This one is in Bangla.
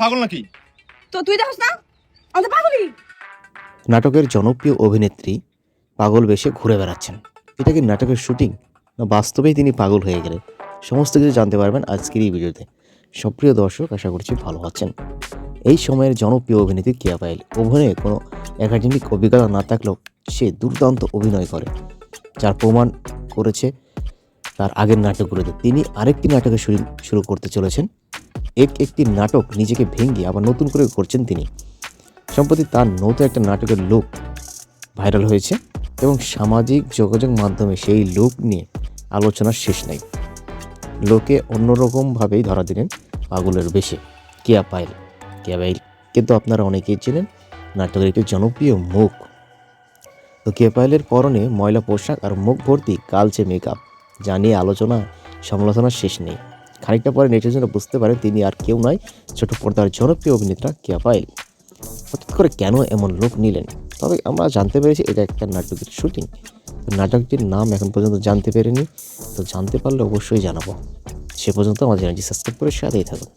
পাগল নাকি? তো তুই দেখছ না আমাদের পাগলি। নাটকের জনপ্রিয় অভিনেত্রী পাগল বেশে ঘুরে বেড়াচ্ছেন। এটা কি নাটকের শুটিং না বাস্তবেই তিনি পাগল হয়ে গেলেন? সমস্ত কিছু জানতে পারবেন আজকের এই ভিডিওতে। সুপ্রিয় দর্শক, আশা করছি ভালো আছেন। এই সময়ের জনপ্রিয় অভিনেত্রী কেয়া পায়েল অভিনয়ে কোনো একাডেমিক অভিজ্ঞতা না থাকলেও সে দুর্দান্ত অভিনয় করে, যার প্রমাণ করেছে তার আগের নাটকগুলোতে। তিনি আরেকটি নাটকের শুটিং শুরু করতে চলেছেন। একটি নাটক নিজেকে ভেঙে আবার নতুন করে করছেন তিনি। সম্প্রতি তার নতুন একটা নাটকের লুক ভাইরাল হয়েছে এবং সামাজিক যোগাযোগ মাধ্যমে সেই লুক নিয়ে আলোচনার শেষ নাই। লোকে অন্যরকমভাবেই ধরা দিলেন পাগলের বেশে কেয়া পায়েল। কিন্তু আপনারা অনেকেই ছিলেন নাটকের একটি জনপ্রিয় মুখ। তো কেয়া পায়েলের পরনে ময়লা পোশাক আর মুখ ভর্তি কালচে মেকআপ, যা নিয়ে আলোচনা সমালোচনার শেষ নেই। খানিকটা পরে নেটিজনরা বুঝতে পারেন তিনি আর কেউ নয়, ছোট পর্দার জনপ্রিয় অভিনেত্রী কেয়া পায়েল। হঠাৎ করে কেন এমন লুক নিলেন? তবে আমরা জানতে পেরেছি এটা একটা নাটকের শুটিং। নাটকটির নাম এখন পর্যন্ত জানতে পারিনি, তো জানতে পারলে অবশ্যই জানাবো। সে পর্যন্ত আমাদের চ্যানেলটি সাবস্ক্রাইব করে সাথেই থাকুন।